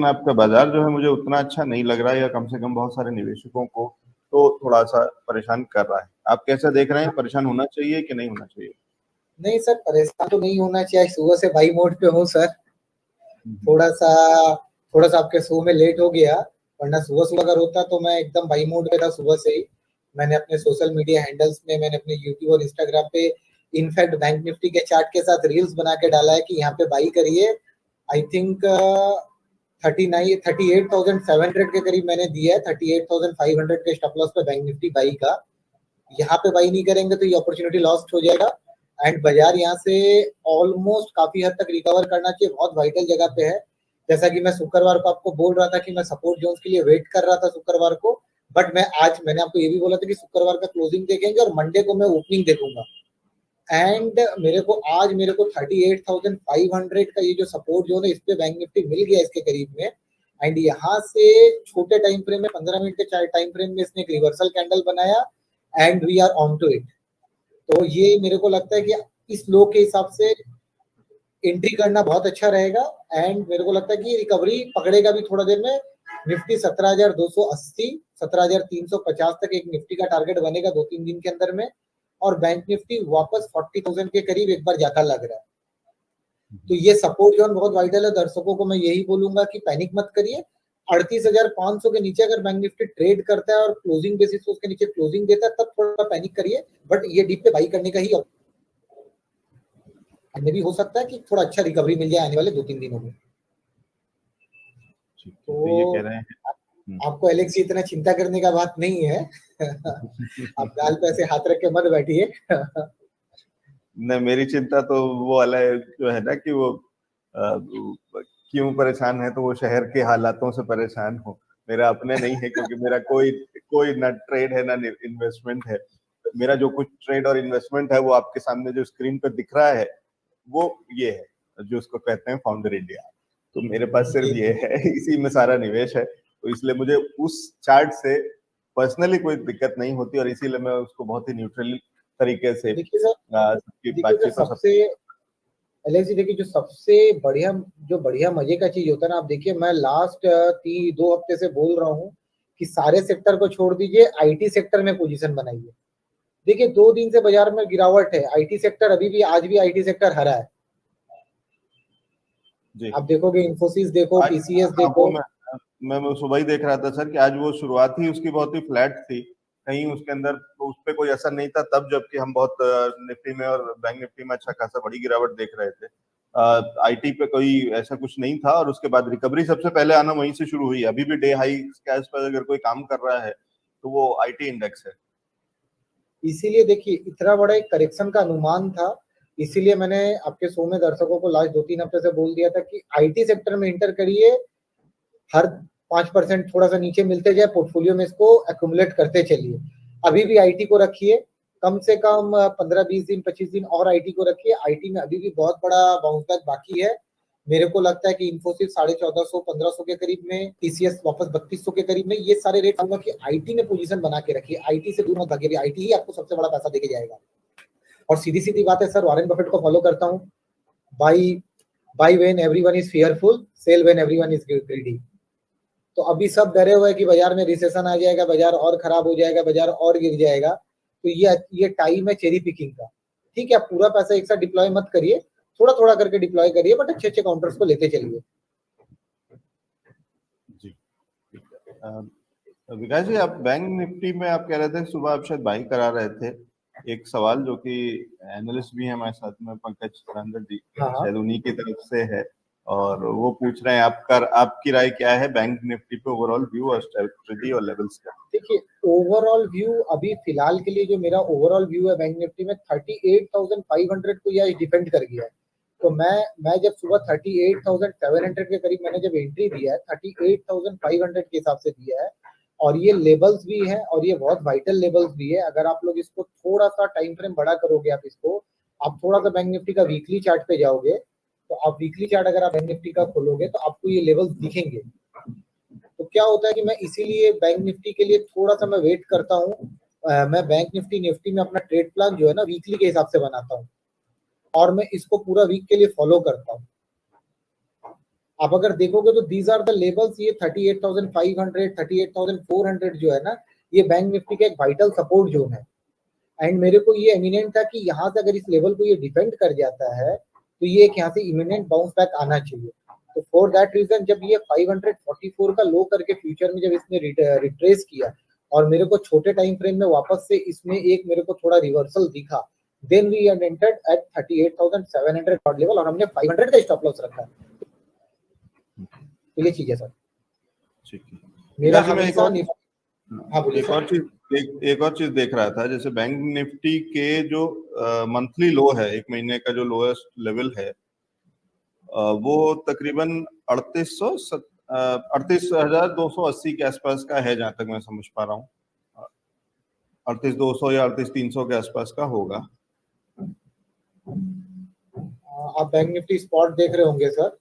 आपका बाजार जो है मुझे उतना अच्छा नहीं लग रहा है, या कम से कम बहुत सारे निवेशकों को तो थोड़ा सा परेशान कर रहा है। आप कैसा देख रहे हैं, परेशान होना चाहिए कि नहीं होना चाहिए? नहीं सर, परेशान तो नहीं होना चाहिए। सुबह से बाई मोड पे हूँ सर। थोड़ा सा आपके शो में लेट हो गया, वरना सुबह सुबह अगर होता तो मैं एकदम बाई मोड पे था सुबह से ही। मैंने अपने सोशल मीडिया हैंडल्स में, मैंने अपने यूट्यूब और इंस्टाग्राम पे इनफैक्ट बैंक निफ्टी के चार्ट के साथ रील्स बना के डाला है कि यहाँ पे बाई करिए। आई थिंक 38,700 के करीब मैंने दिया है। 38,500 के स्टॉप लॉस पे बैंक निफ्टी बाई का। यहाँ पे बाई नहीं करेंगे तो ये अपॉर्चुनिटी लॉस्ट हो जाएगा। एंड बाजार यहाँ से ऑलमोस्ट काफी हद तक रिकवर करना चाहिए, बहुत वाइटल जगह पे है। जैसा कि मैं शुक्रवार को आपको बोल रहा था कि मैं सपोर्ट जोन्स के लिए वेट कर रहा था शुक्रवार को, बट मैंने आपको ये भी बोला था कि शुक्रवार का क्लोजिंग देखेंगे और मंडे को मैं ओपनिंग देखूंगा। एंड मेरे को 38,500 का ये जो सपोर्ट जोन है, इस पे बैंक निफ्टी मिल गया इसके करीब में। एंड यहाँ से छोटे टाइम फ्रेम में 15 मिनट के टाइम फ्रेम में इसने एक रिवर्सल कैंडल बनाया and we are on to it. तो ये मेरे को लगता है कि इस लो के हिसाब से एंट्री करना बहुत अच्छा रहेगा। एंड मेरे को लगता है कि रिकवरी पकड़ेगा भी थोड़ा देर में। निफ्टी 17,280 17,350 तक एक निफ्टी का टारगेट बनेगा 2-3 दिन के अंदर में। और बैंक निफ्टी वापस 40,000 के करीब एक बार जाता लग रहा है। तो ये सपोर्ट जोन बहुत वाइटल है। दर्शकों को मैं यही बोलूंगा कि पैनिक मत करिए। 38,500 के नीचे अगर बैंक निफ्टी ट्रेड करता है और क्लोजिंग बेसिस पे उसके नीचे क्लोजिंग देता है, तब थोड़ा पैनिक करिए। बट ये डीप पे बाई करने का ही भी हो सकता है कि थोड़ा अच्छा रिकवरी मिल जाए आने वाले 2-3 दिनों में। तो ये कह रहे हैं आपको एलेक्स इतना चिंता करने का बात नहीं है। आप गाल पे ऐसे हाथ रख के मत बैठिए। नहीं, मेरी चिंता तो वो वाला जो है ना कि वो क्यों परेशान है, तो वो शहर के हालातों से परेशान हो। मेरा अपने नहीं है, क्योंकि मेरा कोई ना ट्रेड है ना इन्वेस्टमेंट है। मेरा जो कुछ ट्रेड और इन्वेस्टमेंट है वो आपके सामने जो स्क्रीन पर दिख रहा है वो ये है जो उसको कहते हैं फाउंडर इंडिया। तो मेरे पास सिर्फ ये है, इसी में सारा निवेश है। तो इसलिए मुझे उस चार्ट से पर्सनली कोई दिक्कत नहीं होती, और इसीलिए मैं उसको बहुत ही न्यूट्रल तरीके से सबकी बातचीत सबसे एलेक्स जी देखिए, जो बढ़िया मजे का चीज होता है ना, आप देखिए मैं लास्ट 2 हफ्ते से बोल रहा हूँ कि सारे सेक्टर को छोड़ दीजिए, आईटी सेक्टर में पोजीशन बनाइए। देखिए 2 दिन से बाजार में गिरावट है, आईटी सेक्टर अभी भी आज भी आईटी सेक्टर हरा है। आप देखोगे इन्फोसिस देखो, टीसीएस देखो। मैं सुबह ही देख रहा था सर कि आज वो शुरुआत ही उसकी बहुत ही फ्लैट थी, कहीं उसके अंदर तो उस पर कोई असर नहीं था तब, जबकि हम बहुत निफ्टी में और बैंक निफ्टी में अच्छा खासा बड़ी गिरावट देख रहे थे। आईटी पे कोई ऐसा कुछ नहीं था, और उसके बाद रिकवरी सबसे पहले आना वहीं से शुरू हुई। अभी भी डे हाई के आसपास अगर कोई काम कर रहा है तो वो आईटी इंडेक्स है। इसीलिए देखिए इतना बड़ा एक करेक्शन का अनुमान था, इसीलिए मैंने आपके शो में दर्शकों को लास्ट 2-3 हफ्ते से बोल दिया था कि आईटी सेक्टर में इंटर करिए। हर 5% थोड़ा सा नीचे मिलते जाए, पोर्टफोलियो में इसको एक्युमुलेट करते चलिए। अभी भी आईटी को रखिए, कम से कम 15-20 दिन 25 दिन और आईटी को रखिए। आईटी में अभी भी बहुत बड़ा बाउंस बैक बाकी है। मेरे को लगता है कि इन्फोसिस 1450-1500 के करीब में, टीसीएस वापस 3200 के करीब में, ये सारे रेट आऊंगा कि आईटी में पोजीशन बना के रखिए। आईटी से दूर मत भागिए, आईटी ही आपको सबसे बड़ा पैसा देके जाएगा। और सीधी सीधी बात है सर, वॉरेन बफेट को फॉलो करता हूँ, buy when everyone is fearful, sell when everyone is greedy. तो अभी सब डरे हुए हैं कि बाजार में रिसेशन आ जाएगा, बाजार और खराब हो जाएगा, बाजार और गिर जाएगा। तो ये टाइम है चेरी पिकिंग का। ठीक है, पूरा पैसा एक साथ डिप्लॉय मत करिए, थोड़ा थोड़ा करके डिप्लॉय करिए, बट अच्छे अच्छे काउंटर्स को लेते चलिए। जी विकास जी, आप बैंक निफ्टी में आप कह रहे थे सुबह आप शायद बाई करा रहे थे। एक सवाल जो कि एनालिस्ट भी है हमारे साथ में, पंकज रंजन जी, शायद उन्हीं की तरफ से है, और वो पूछ रहे हैं आपकी राय क्या है बैंक निफ्टी पे, ओवरऑल व्यू और स्ट्रेटजी और लेवल्स का। देखिए ओवरऑल व्यू अभी फिलहाल के लिए जो मेरा ओवरऑल व्यू है बैंक निफ्टी में 38,500 को यह डिफेंड कर गया है। तो मैं जब सुबह 38,700 के करीब मैंने जब एंट्री दिया है, 38,500 के हिसाब से दिया है। और ये लेवल्स भी है और ये बहुत वाइटल लेवल्स भी है। अगर आप लोग इसको थोड़ा सा टाइम फ्रेम बड़ा करोगे, आप थोड़ा सा बैंक निफ्टी का वीकली चार्ट पे जाओगे, तो आप वीकली चार्ट अगर आप बैंक निफ्टी का खोलोगे तो आपको ये लेवल्स दिखेंगे। तो क्या होता है कि मैं इसीलिए बैंक निफ्टी के लिए थोड़ा सा मैं वेट करता हूँ। मैं बैंक निफ्टी में अपना ट्रेड प्लान जो है ना वीकली के हिसाब से बनाता हूँ, और मैं इसको पूरा वीक के लिए फॉलो करता हूँ। आप अगर देखोगे तो दीज आर द लेवल्स, ये 38,500 38,400 जो है ना, ये बैंक निफ्टी का एक वाइटल सपोर्ट जोन है। एंड मेरे को ये एमिनेंट था कि यहाँ से अगर इस लेवल को ये डिफेंड कर जाता है तो ये एक यहाँ से इमिनेंट बाउंस बैक आना चाहिए। तो फॉर दैट रीजन जब ये 544 का लो करके फ्यूचर में जब इसने रिट्रेस किया और मेरे को छोटे टाइम फ्रेम में वापस से इसमें एक मेरे को थोड़ा रिवर्सल दिखा, then we had entered at 38,700 level और हमने 500 का स्टॉप लॉस रखा। तो ये चीज है सर, ठीक है। मेरा वैसे मैं हमेशा हाँ बोलिए एक और चीज देख रहा था, जैसे बैंक निफ्टी के जो मंथली लो है, एक महीने का जो लोएस्ट लेवल है, वो तकरीबन 38,280 के आसपास का है, जहां तक मैं समझ पा रहा हूँ 38,200 या 38,300 के आसपास का होगा। आप बैंक निफ्टी स्पॉट देख रहे होंगे सर?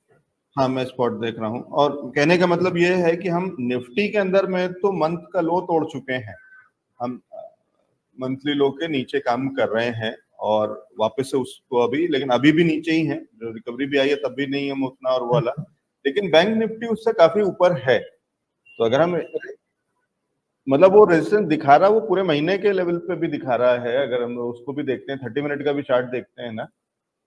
हाँ, मैं स्पॉट देख रहा हूँ, और कहने का मतलब ये है कि हम निफ्टी के अंदर में तो मंथ का लो तोड़ चुके हैं, हम मंथली लो के नीचे काम कर रहे हैं और वापस से उसको अभी, लेकिन अभी भी नीचे ही है, जो रिकवरी भी आई है तब भी नहीं हम उतना और वाला, लेकिन बैंक निफ्टी उससे काफी ऊपर है। तो अगर हम मतलब वो रेजिस्टेंस दिखा रहा है, वो पूरे महीने के लेवल पे भी दिखा रहा है, अगर हम उसको भी देखते हैं 30 मिनट का भी चार्ट देखते हैं ना,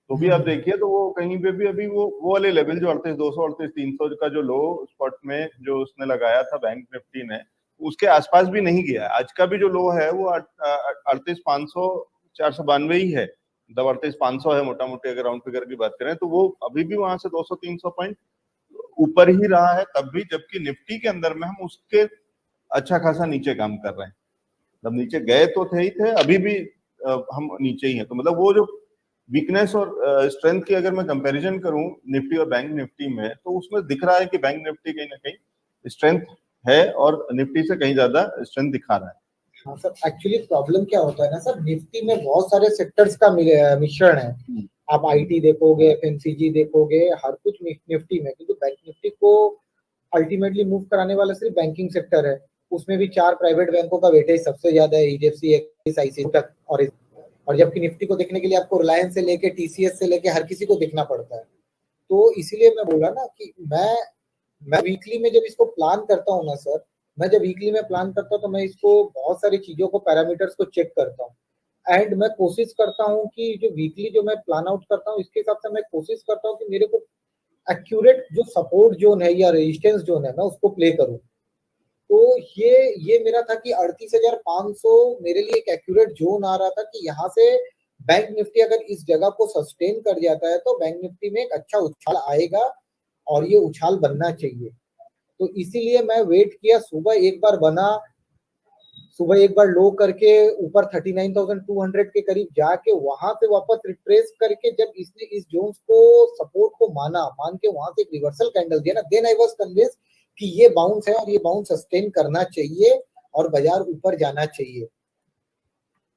तो भी आप देखिए तो वो कहीं पे भी अभी वो वाले लेवल जो 38,200 38,300 का जो लो स्पॉट में जो उसने लगाया था बैंक निफ्टी ने, उसके आसपास भी नहीं गया। आज का भी जो लो है वो 38,500 492 ही है, मतलब 38,500 है मोटा मोटी, अगर राउंड फिगर की बात करें तो वो अभी भी वहां से 200-300 पॉइंट ऊपर ही रहा है तब भी, जबकि निफ्टी के अंदर में हम उसके अच्छा खासा नीचे काम कर रहे हैं। जब नीचे गए तो थे ही थे, अभी भी हम नीचे ही हैं। तो मतलब वो जो वीकनेस और स्ट्रेंथ की अगर मैं कंपैरिजन करूं निफ्टी और बैंक निफ्टी में, तो उसमें दिख रहा है कि बैंक निफ्टी कहीं ना कहीं स्ट्रेंथ है और निफ्टी से कहीं ज्यादा स्ट्रेंथ दिखा रहा है। हाँ सर, एक्चुअली प्रॉब्लम क्या होता है ना सर, निफ्टी में बहुत सारे सेक्टर्स का मिश्रण है। आप आईटी देखोगे, एफएमसीजी देखोगे, हर कुछ निफ्टी में, क्योंकि बैंक निफ्टी को अल्टीमेटली मूव कराने वाला सिर्फ बैंकिंग सेक्टर है। उसमें भी 4 प्राइवेट बैंकों का वेटेज सबसे ज्यादा है, एचडीएफसी, एक्सिस, आईसीआईसीआई तक, और जबकि निफ्टी को देखने के लिए आपको रिलायंस से लेके टीसीएस से लेके हर किसी को देखना पड़ता है। तो इसीलिए मैं बोला ना कि मैं वीकली में जब इसको प्लान करता हूँ ना सर, मैं जब वीकली में प्लान करता हूँ तो मैं इसको बहुत सारी चीजों को, पैरामीटर्स को चेक करता हूँ, एंड मैं कोशिश करता हूँ कि जो वीकली जो मैं प्लान आउट करता हूँ इसके हिसाब से मैं कोशिश करता हूँ कि मेरे को एक्यूरेट जो सपोर्ट जोन है या रेजिस्टेंस जोन है मैं उसको प्ले करूँ। तो ये मेरा था कि 38,500 मेरे लिए एक एक्यूरेट जोन आ रहा था कि यहाँ से बैंक निफ्टी अगर इस जगह को सस्टेन कर जाता है तो बैंक निफ्टी में एक अच्छा उछाल आएगा और ये उछाल बनना चाहिए। तो इसीलिए मैं वेट किया, सुबह एक बार बना, सुबह एक बार लो करके ऊपर 39,200 के करीब जाके वहां से वापस रिट्रेस करके जब इसने इस जोन्स को सपोर्ट को मान के वहां से एक रिवर्सल कैंडल दिया ना, देन आई वाज कन्विंस्ड कि ये बाउंस है और ये बाउंस सस्टेन करना चाहिए और बाजार ऊपर जाना चाहिए।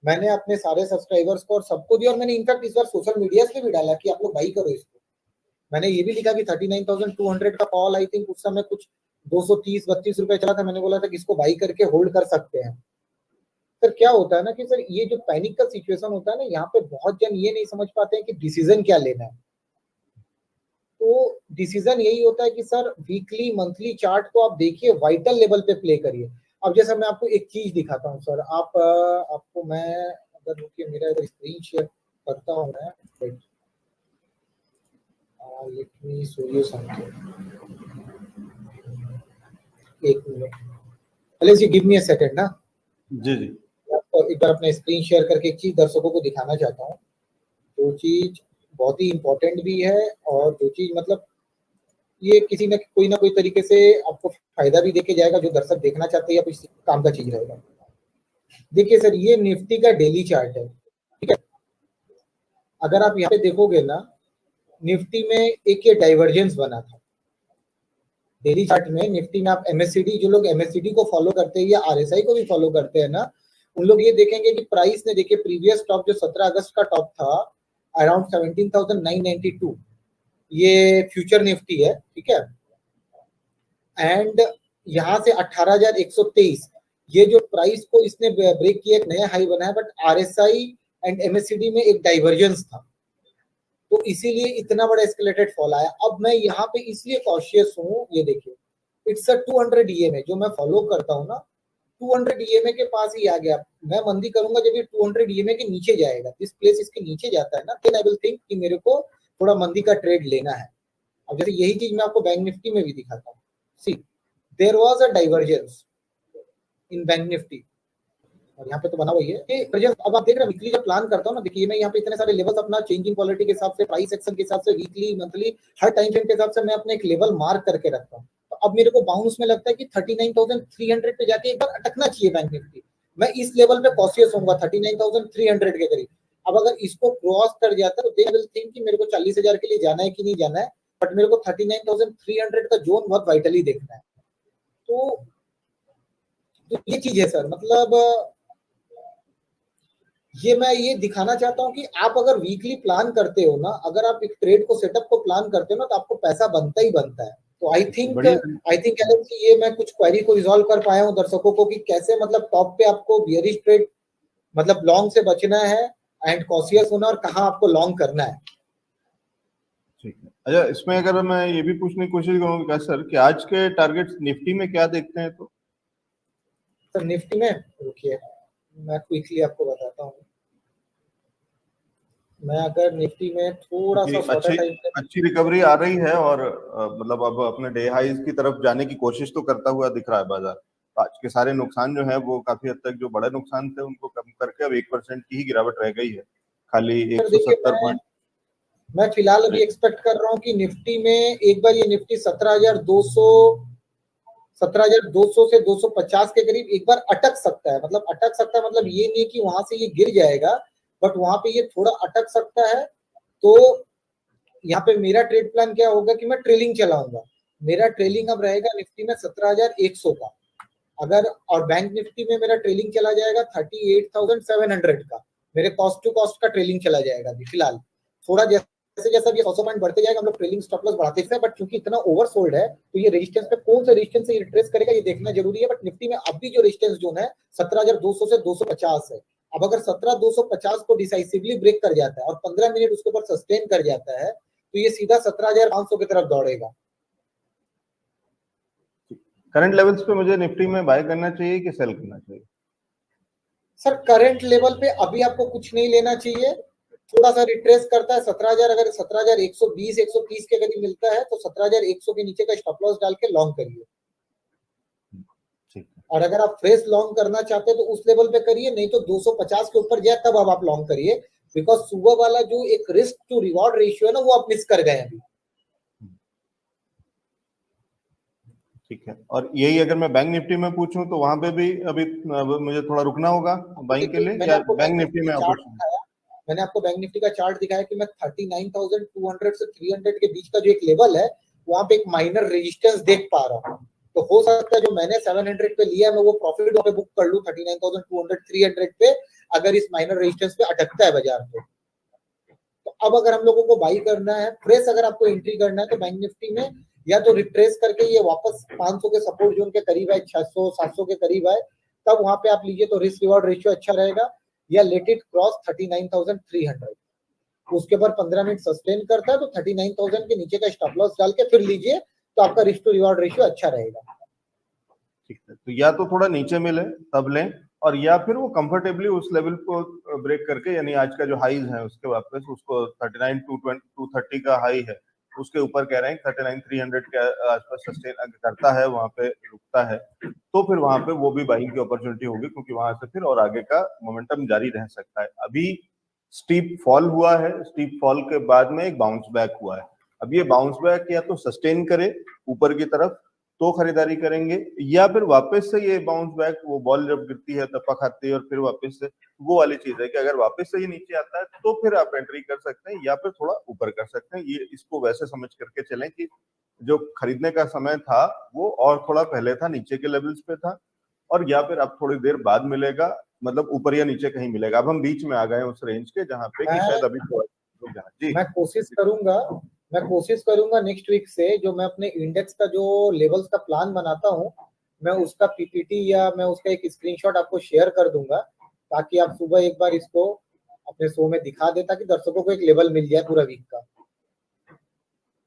मैंने अपने सारे सब्सक्राइबर्स को और सबको दिया, और मैंने इनफैक्ट इस बार सोशल मीडिया पे भी डाला कि आप लोग बाई करो इसको। मैंने ये भी लिखा कि 39,200 का कॉल आई थिंक उस समय कुछ 230-32 रुपए चला था, मैंने बोला था कि इसको बाई करके होल्ड कर सकते हैं। सर क्या होता है ना कि सर ये जो पैनिक का सिचुएशन होता है ना, यहाँ पे बहुत जन ये नहीं समझ पाते हैं कि डिसीजन क्या लेना है। तो डिसीजन यही होता है कि सर वीकली मंथली चार्ट को आप देखिए, वाइटल लेवल पे प्ले करिए। अब जैसा मैं आपको एक चीज दिखाता हूँ सर, आपको मैं अगर रुकिए, मेरा इधर स्क्रीन शेयर करता हूँ मैं, let me show you something, एक मिनट, पहले जी गिव मी अ सेकंड ना। जी जी, आपको एक बार अपने स्क्रीन शेयर करके एक चीज दर्शकों को दिखाना चाहता हूँ, जो चीज बहुत ही इंपॉर्टेंट भी है और जो चीज मतलब ये किसी न कोई तरीके से आपको फायदा भी देके जाएगा, जो दर्शक देखना चाहते हैं या कुछ काम का चीज रहेगा। देखिए सर, ये निफ्टी का डेली चार्ट है, ठीक है। अगर आप यहाँ पे देखोगे ना, निफ्टी में एक ये डाइवर्जेंस बना था डेली चार्ट में। निफ्टी में आप एमएससीडी, जो लोग एमएससीडी को फॉलो करते हैं या आरएसआई को भी फॉलो करते हैं ना, उन लोग ये देखेंगे कि प्राइस ने, देखिए प्रीवियस टॉप जो 17 अगस्त का टॉप था अराउंड 17,992, ये फ्यूचर निफ्टी है, ठीक है। एंड यहाँ से 18,123, ये जो प्राइस को इसने ब्रेक किया, एक नया हाई बना है, बट आरएसआई एंड एमएससीडी में एक डाइवर्जेंस था। तो इसीलिए इतना बड़ा एस्केलेटेड फॉल आया। अब मैं यहाँ पे इसलिए कॉशियस हूँ, ये देखिए इट्स अ 200 EMA जो मैं फॉलो करता हूँ ना, 200 EMA के पास ही आ गया। मैं मंदी करूंगा जब ये 200 EMA के नीचे जाएगा, जिस प्लेस इसके नीचे जाता है ना, देन आई विल थिंक कि मेरे को थोड़ा मंदी का ट्रेड लेना है। अब जैसे यही चीज मैं आपको बैंक निफ्टी में भी दिखाता हूँ। See there was a divergence in Bank Nifty, और यहाँ पे तो बना हुआ ही है कि अब आप देख रहे हैं वीकली जब प्लान करता हूँ ना, देखिए मैं यहाँ पे इतने सारे लेवल्स अपना चेंजिंग क्वालिटी के हिसाब से, प्राइस एक्शन के हिसाब से, वीकली मंथली हर टाइम फ्रेम के हिसाब से मैं अपने एक लेवल मार्क करके रखता हूँ। तो अब मेरे को बाउंस में लगता है कि 39,300 पे जाके एक बार अटकना चाहिए बैंक निफ्टी। मैं इस लेवल पे कॉशियस होऊंगा 39,300 के करीब। अब अगर इसको क्रॉस कर जाता है तो दे विल थिंक कि मेरे को 40,000 के लिए जाना है कि नहीं जाना है, बट मेरे को 39,300 का जोन बहुत वाइटली देखना है। तो ये चीज है सर, मतलब ये मैं ये दिखाना चाहता हूँ कि आप अगर वीकली प्लान करते हो ना, अगर आप एक ट्रेड को सेटअप को प्लान करते हो ना, तो आपको पैसा बनता ही बनता है। तो आई थिंक ये मैं कुछ क्वेरी को रिजॉल्व कर पाया हूँ दर्शकों को कि कैसे मतलब टॉप पे आपको बियरिश ट्रेड मतलब लॉन्ग से बचना है एंड कॉशियस होना, और कहाँ आपको लॉन्ग करना है। ठीक है। अच्छा, इसमें अगर मैं ये भी पूछने की कोशिश करूंगा सर कि आज के टारगेट्स निफ्टी में क्या देखते हैं? तो सर निफ्टी में रुकिए मैं क्विकली आपको बताता हूँ। मैं अगर निफ्टी में थोड़ा सा शॉर्टर टाइम पे अच्छी रिकवरी आ रही है और मतलब अब अपने डे हाइज की तरफ जाने की कोशिश तो करता हुआ दिख रहा है बाजार। आज के सारे नुकसान जो है वो काफी हद तक जो बड़े नुकसान थे उनको कम करके अब 1% की ही गिरावट रह गई है, खाली 170 पॉइंट। मैं फिलहाल अभी एक्सपेक्ट कर रहा हूँ कि निफ्टी में एक बार ये निफ्टी 17,200 से 250 के करीब एक बार अटक सकता है। मतलब अटक सकता है मतलब ये नहीं कि वहां से ये गिर जाएगा, बट वहां पे ये थोड़ा अटक सकता है। तो यहाँ पे मेरा ट्रेड प्लान क्या होगा कि मैं ट्रेलिंग चलाऊंगा। मेरा ट्रेलिंग अब रहेगा निफ्टी में 17,100 का, अगर और बैंक निफ्टी में मेरा ट्रेलिंग चला जाएगा 38,700 का। मेरे कॉस्ट टू कॉस्ट का ट्रेलिंग चला जाएगा अभी फिलहाल। थोड़ा जैसे जैसा भी 100 पॉइंट बढ़ते जाएगा हम लोग ट्रेलिंग स्टॉप लॉस बढ़ाते हैं, बट क्योंकि इतना ओवरसोल्ड है तो ये रेजिस्टेंस पे कौन सा रेजिस्टेंस से रिट्रेस करेगा ये देखना जरूरी है। बट निफ्टी में अभी जो रेजिस्टेंस जोन है 17,200 से 250 है। अब अगर 17,250 को डिसाइसिवली ब्रेक कर जाता है और 15 मिनट उसके ऊपर सस्टेन कर जाता है तो ये सीधा 17,500 की तरफ दौड़ेगा। करंट लेवल्स पे मुझे निफ्टी में बाय करना चाहिए कि सेल करना चाहिए? सर करंट लेवल पे अभी आपको कुछ नहीं लेना चाहिए, थोड़ा सा रिट्रेस करता है 17,000, अगर 17,120 130 के करीब मिलता है तो 17,100 के नीचे का स्टॉप लॉस डाल के लॉन्ग करिए। और अगर आप फ्रेश लॉन्ग करना चाहते हैं तो उस लेवल पे करिए, नहीं तो 250 के ऊपर जाए तब अब आप लॉन्ग करिए, बिकॉज सुबह वाला जो एक रिस्क टू रिवॉर्ड रेशियो है ना वो आप मिस कर गए अभी। ठीक है। और यही अगर मैं बैंक निफ्टी में पूछूं तो वहां पे भी अभी मुझे थोड़ा रुकना होगा बाइंग के लिए, या बैंक निफ्टी में मैंने आपको बैंक निफ्टी का चार्ट दिखाया कि मैं 39,200 से 300 के बीच का जो एक लेवल है वहां पे एक माइनर रेजिस्टेंस देख पा रहा हूँ। तो हो सकता है जो मैंने 700 पे लिया है मैं वो प्रॉफिट वहां पे बुक कर लूं 39,200 300 पे, अगर इस माइनर रेजिस्टेंस पे अटकता है बाजार तो अब अगर हम लोगों को बाई करना है फ्रेश, अगर आपको एंट्री करना है तो बैंक निफ्टी में या तो रिट्रेस करके ये वापस 500 के सपोर्ट जोन के करीब आए, 600 700 के करीब आए, तब वहां पे आप लीजिए तो रिस्क रिवॉर्ड रेशियो अच्छा रहेगा, या लेट इट क्रॉस 39,300, उसके बाद 15 मिनट सस्टेन करता है तो 39,000 के नीचे का स्टॉप लॉस डाल के फिर लीजिए तो आपका रिस्क टू रिवॉर्ड रेशियो अच्छा रहेगा। ठीक है, तो या तो थोड़ा नीचे मिले तब लें, और या फिर वो कंफर्टेबली उस लेवल को ब्रेक करके, यानी आज का जो हाईज है उसके वापस उसको 39,230 का हाई है उसके ऊपर कह रहे हैं 39,300 के आसपास सस्टेन करता है, वहां पे रुकता है तो फिर वहां पे वो भी बाइंग की अपॉर्चुनिटी होगी, क्योंकि वहां से फिर और आगे का मोमेंटम जारी रह सकता है। अभी स्टीप फॉल हुआ है, स्टीप फॉल के बाद में एक बाउंस बैक हुआ है। अब ये बाउंस बैक या तो सस्टेन करे ऊपर की तरफ तो खरीदारी करेंगे, या फिर वापस से ये बाउंस बैक, वो बॉल जब गिरती है तपक खाती है और फिर वापस से वो वाली चीज है कि अगर वापस से ये नीचे आता है तो फिर आप एंट्री कर सकते हैं या फिर थोड़ा ऊपर कर सकते हैं। ये इसको वैसे समझ करके चलें कि जो खरीदने का समय था वो और थोड़ा पहले था, नीचे के लेवल्स पे था, और या फिर अब थोड़ी देर बाद मिलेगा, मतलब ऊपर या नीचे कहीं मिलेगा। अब हम बीच में आ गए उस रेंज के जहाँ पे कि शायद अभी जी मैं कोशिश करूंगा नेक्स्ट वीक से जो मैं अपने इंडेक्स का जो लेवल्स का प्लान बनाता हूँ मैं उसका पीपीटी या मैं उसका एक स्क्रीनशॉट आपको शेयर कर दूंगा, ताकि आप सुबह एक बार इसको अपने शो में दिखा दे ताकि दर्शकों को एक लेवल मिल जाए पूरा वीक का।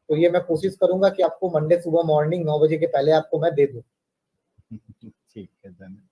तो ये मैं कोशिश करूंगा कि आपको मंडे सुबह मॉर्निंग 9 बजे के पहले आपको मैं दे दूं। ठीक है धन्यवाद।